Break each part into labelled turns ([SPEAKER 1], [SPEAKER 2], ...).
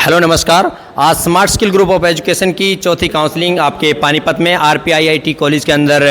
[SPEAKER 1] Hello नमस्कार। आज smart skill group of education की चौथी काउंसलिंग आपके पानीपत में RPIIT कॉलेज के अंदर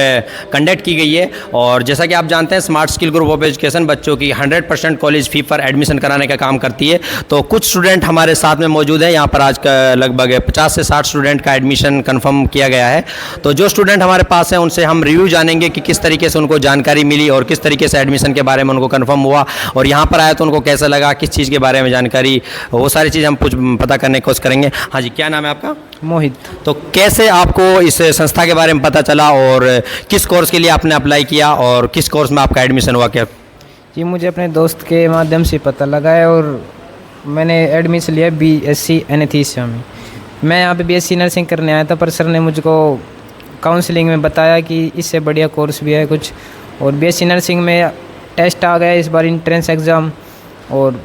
[SPEAKER 1] कंडक्ट की गई है। और जैसा कि आप जानते हैं smart skill group of education बच्चों की 100% कॉलेज फ़ी पर एडमिशन कराने का काम करती है। तो कुछ स्टूडेंट हमारे साथ में मौजूद हैं। यहाँ पर आज का लगभग 50 से 60 स्टूडेंट का एडमिशन कन्फर्म किया गया है। तो जो स्टूडेंट हमारे पास हैं उनसे हम रिव्यू जानेंगे कि किस तरीके से उनको जानकारी मिली और किस तरीके से एडमिशन के बारे में उनको कन्फर्म हुआ और यहाँ पर आया तो उनको कैसा लगा, किस चीज़ के बारे में जानकारी, वो सारी चीज़ हम पता करने की कोशिश करेंगे। हाँ जी, क्या नाम है आपका?
[SPEAKER 2] मोहित।
[SPEAKER 1] तो कैसे आपको इस संस्था के बारे में पता चला और किस कोर्स के लिए आपने अप्लाई किया और किस कोर्स में आपका एडमिशन हुआ? क्या
[SPEAKER 2] जी, मुझे अपने दोस्त के माध्यम से पता लगा है और मैंने एडमिशन लिया BSc एनेस्थीसिया में। मैं यहाँ पे BSc नर्सिंग करने आया था, पर सर ने मुझको काउंसलिंग में बताया कि इससे बढ़िया कोर्स भी है कुछ। और BSc नर्सिंग में टेस्ट आ गया इस बार, इंट्रेंस एग्ज़ाम, और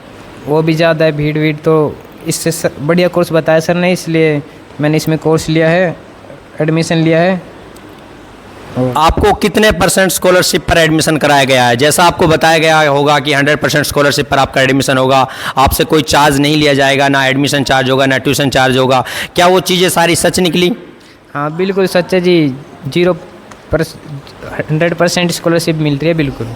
[SPEAKER 2] वो भी ज़्यादा है भीड़, तो इससे बढ़िया कोर्स बताया सर ने, इसलिए मैंने इसमें कोर्स लिया है, एडमिशन लिया है।
[SPEAKER 1] आपको कितने % स्कॉलरशिप पर एडमिशन कराया गया है? जैसा आपको बताया गया होगा कि 100% स्कॉलरशिप पर आपका एडमिशन होगा, आपसे कोई चार्ज नहीं लिया जाएगा, ना एडमिशन चार्ज होगा ना ट्यूशन चार्ज होगा। क्या वो चीज़ें सारी सच निकली?
[SPEAKER 2] हाँ बिल्कुल सच है जी। 100% स्कॉलरशिप मिलती है बिल्कुल।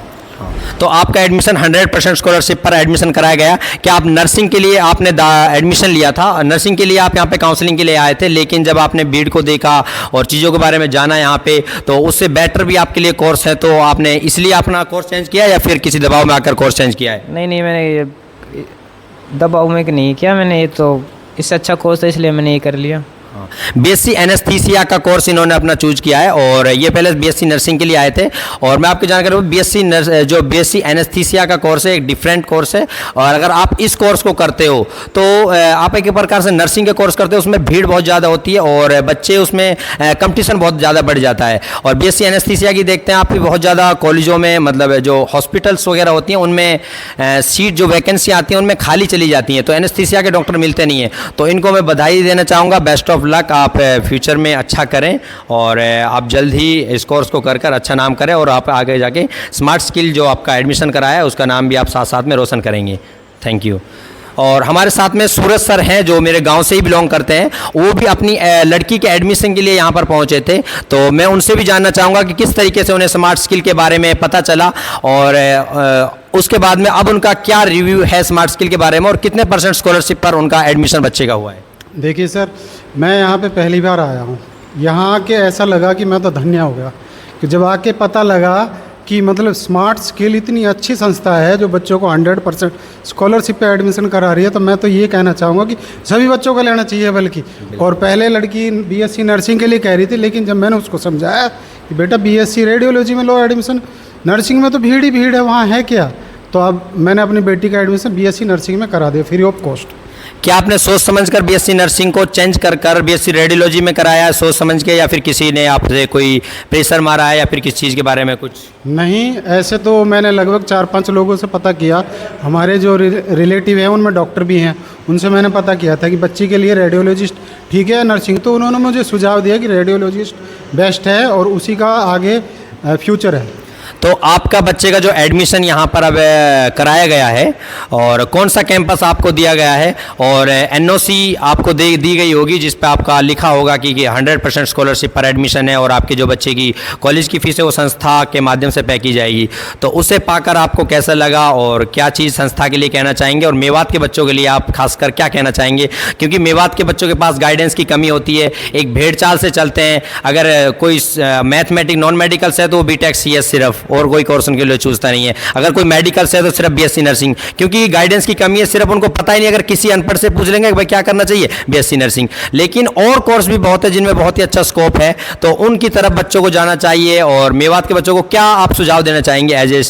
[SPEAKER 1] तो आपका एडमिशन 100% स्कॉलरशिप पर एडमिशन कराया गया। क्या आप नर्सिंग के लिए आपने एडमिशन लिया था? नर्सिंग के लिए आप यहाँ पे काउंसलिंग के लिए आए थे, लेकिन जब आपने भीड़ को देखा और चीज़ों के बारे में जाना यहाँ पे, तो उससे बेटर भी आपके लिए कोर्स है, तो आपने इसलिए अपना कोर्स चेंज किया या फिर किसी दबाव में आकर कोर्स चेंज किया है?
[SPEAKER 2] नहीं, मैंने दबाव में नहीं किया, मैंने ये तो इससे अच्छा कोर्स है इसलिए मैंने ये कर लिया।
[SPEAKER 1] BSc एनेस्थीसिया का कोर्स इन्होंने अपना चूज किया है और ये पहले BSc नर्सिंग के लिए आए थे। और मैं आपको जानकारी दूँ, BSc एनेस्थीसिया का कोर्स है, एक डिफरेंट कोर्स है। और अगर आप इस कोर्स को करते हो तो आप एक प्रकार से नर्सिंग के कोर्स करते हो, उसमें भीड़ बहुत ज़्यादा होती है और बच्चे उसमें कंपटीशन बहुत ज़्यादा बढ़ जाता है। और BSc एनेस्थीसिया की देखते हैं आप भी बहुत ज़्यादा कॉलेजों में, मतलब जो हॉस्पिटल्स वगैरह होती हैं उनमें सीट जो वैकेंसी आती हैं उनमें खाली चली जाती हैं, तो एनेस्थीसिया के डॉक्टर मिलते नहीं हैं। तो इनको मैं बधाई देना चाहूँगा, बेस्ट ऑफ लक, आप फ्यूचर में अच्छा करें और आप जल्द ही इस कोर्स को कर अच्छा नाम करें और आप आगे जाके स्मार्ट स्किल जो आपका एडमिशन कराया है उसका नाम भी आप साथ साथ में रोशन करेंगे। Thank you. और हमारे साथ में सूरज सर हैं जो मेरे गांव से ही बिलोंग करते हैं, वो भी अपनी लड़की के एडमिशन के लिए यहाँ पर पहुँचे थे। तो मैं उनसे भी जानना चाहूँगा कि किस तरीके से उन्हें स्मार्ट स्किल के बारे में पता चला और उसके बाद में अब उनका क्या रिव्यू है स्मार्ट स्किल के बारे में और कितने % स्कॉलरशिप पर उनका एडमिशन बच्चे का हुआ है।
[SPEAKER 3] देखिए सर, मैं यहाँ पे पहली बार आया हूँ। यहाँ आके ऐसा लगा कि मैं तो धन्य हो गया कि जब आके पता लगा कि मतलब स्मार्ट स्किल इतनी अच्छी संस्था है जो बच्चों को 100% स्कॉलरशिप पे एडमिशन करा रही है। तो मैं तो ये कहना चाहूँगा कि सभी बच्चों को लेना चाहिए बल्कि। और पहले लड़की BSc नर्सिंग के लिए कह रही थी, लेकिन जब मैंने उसको समझाया कि बेटा BSc रेडियोलॉजी में लो एडमिशन, नर्सिंग में तो भीड़ ही भीड़ है, वहाँ है क्या, तो अब मैंने अपनी बेटी का एडमिशन BSc नर्सिंग में करा दिया फ्री ऑफ कॉस्ट।
[SPEAKER 1] क्या आपने सोच समझकर BSc नर्सिंग को चेंज कर BSc रेडियोलॉजी में कराया है सोच समझ के, या फिर किसी ने आपसे कोई प्रेशर मारा है या फिर किस चीज़ के बारे में कुछ?
[SPEAKER 3] नहीं, ऐसे तो मैंने लगभग 4-5 लोगों से पता किया। हमारे जो रिलेटिव हैं उनमें डॉक्टर भी हैं, उनसे मैंने पता किया था कि बच्ची के लिए रेडियोलॉजिस्ट ठीक है नर्सिंग, तो उन्होंने मुझे सुझाव दिया कि रेडियोलॉजिस्ट बेस्ट है और उसी का आगे फ्यूचर है।
[SPEAKER 1] तो आपका बच्चे का जो एडमिशन यहाँ पर अब कराया गया है और कौन सा कैंपस आपको दिया गया है और NOC आपको दी गई होगी जिस पे आपका लिखा होगा कि 100% स्कॉलरशिप पर एडमिशन है और आपके जो बच्चे की कॉलेज की फ़ीस है वो संस्था के माध्यम से पे की जाएगी। तो उसे पाकर आपको कैसा लगा और क्या चीज़ संस्था के लिए कहना चाहेंगे और मेवात के बच्चों के लिए आप खासकर क्या कहना चाहेंगे? क्योंकि मेवात के बच्चों के पास गाइडेंस की कमी होती है, एक भेड़ चाल से चलते हैं। अगर कोई मैथमेटिक नॉन मेडिकल से है तो वो BTech CS सिर्फ, और कोई कोर्स उनके लिए चूजता नहीं है। अगर कोई मेडिकल से है तो सिर्फ BSc नर्सिंग, क्योंकि गाइडेंस की कमी है, सिर्फ उनको पता ही नहीं। अगर किसी अनपढ़ से पूछ लेंगे कि भाई क्या करना चाहिए, BSc नर्सिंग। लेकिन और कोर्स भी बहुत है जिनमें बहुत ही अच्छा स्कोप है, तो उनकी तरफ बच्चों को जाना चाहिए। और मेवात के बच्चों को क्या आप सुझाव देना चाहेंगे? एज ए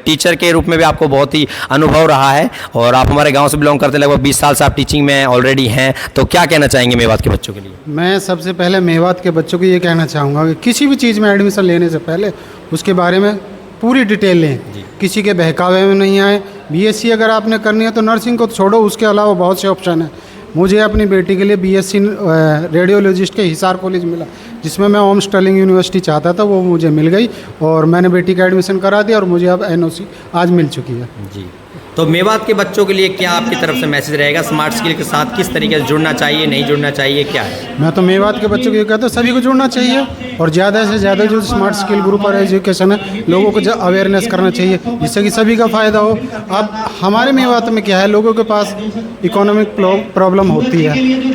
[SPEAKER 1] टीचर के रूप में भी आपको बहुत ही अनुभव रहा है और आप हमारे गाँव से बिलोंग करते लगभग 20 साल से आप टीचिंग में ऑलरेडी हैं, तो क्या कहना चाहेंगे मेवात के बच्चों के लिए?
[SPEAKER 3] मैं सबसे पहले मेवात के बच्चों को ये कहना चाहूँगा कि किसी भी चीज़ में एडमिशन लेने से पहले उसके बारे में पूरी डिटेल लें, किसी के बहकावे में नहीं आए। BSc अगर आपने करनी है तो नर्सिंग को छोड़ो, उसके अलावा बहुत से ऑप्शन हैं। मुझे अपनी बेटी के लिए BSc रेडियोलॉजिस्ट के हिसार कॉलेज मिला, जिसमें मैं ओम स्टर्लिंग यूनिवर्सिटी चाहता था, वो मुझे मिल गई और मैंने बेटी का एडमिशन करा दिया और मुझे अब NOC आज मिल चुकी है।
[SPEAKER 1] जी। तो मेवात के बच्चों के लिए क्या आपकी तरफ से मैसेज रहेगा, स्मार्ट स्किल के साथ किस तरीके से जुड़ना चाहिए, नहीं जुड़ना चाहिए, क्या है?
[SPEAKER 3] मैं तो मेवात के बच्चों को ये कहता हूँ सभी को जुड़ना चाहिए और ज़्यादा से ज़्यादा जो स्मार्ट स्किल ग्रुप और एजुकेशन है लोगों को अवेयरनेस करना चाहिए जिससे कि सभी का फ़ायदा हो। अब हमारे मेवात में क्या है, लोगों के पास इकोनॉमिक प्रॉब्लम होती है,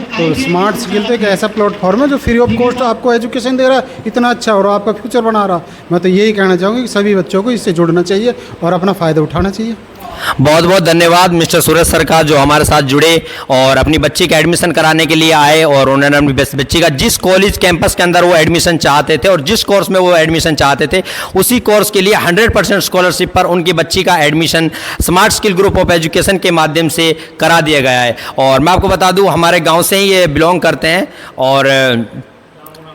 [SPEAKER 3] तो स्मार्ट स्किल तो एक ऐसा प्लेटफॉर्म है जो फ्री ऑफ कॉस्ट आपको एजुकेशन दे रहा है इतना अच्छा और आपका फ्यूचर बना रहा। मैं तो यही कहना चाहूँगी कि सभी बच्चों को इससे जुड़ना चाहिए और अपना फ़ायदा उठाना चाहिए।
[SPEAKER 1] बहुत बहुत धन्यवाद मिस्टर सूरज सर का, जो हमारे साथ जुड़े और अपनी बच्ची का एडमिशन कराने के लिए आए और उन्होंने अपनी बच्ची का जिस कॉलेज कैंपस के अंदर वो एडमिशन चाहते थे और जिस कोर्स में वो एडमिशन चाहते थे उसी कोर्स के लिए 100% स्कॉलरशिप पर उनकी बच्ची का admission smart skill group of education के माध्यम से करा दिया गया है। और मैं आपको बता दूं हमारे गाँव से ही ये बिलोंग करते हैं और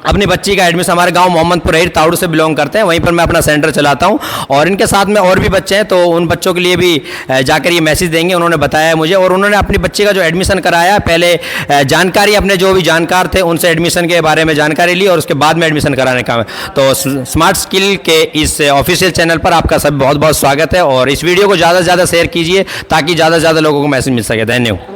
[SPEAKER 1] अपनी बच्ची का एडमिशन हमारे गांव मोहम्मदपुर है, ताउड़ से बिलोंग करते हैं, वहीं पर मैं अपना सेंटर चलाता हूं और इनके साथ में और भी बच्चे हैं, तो उन बच्चों के लिए भी जाकर ये मैसेज देंगे, उन्होंने बताया है मुझे। और उन्होंने अपनी बच्ची का जो एडमिशन कराया पहले जानकारी अपने जो भी जानकार थे उनसे एडमिशन के बारे में जानकारी ली और उसके बाद में एडमिशन कराने का। तो स्मार्ट स्किल के इस ऑफिशियल चैनल पर आपका सब बहुत बहुत स्वागत है और इस वीडियो को ज़्यादा से ज़्यादा शेयर कीजिए ताकि ज़्यादा से ज़्यादा लोगों को मैसेज मिल सके। धन्यवाद।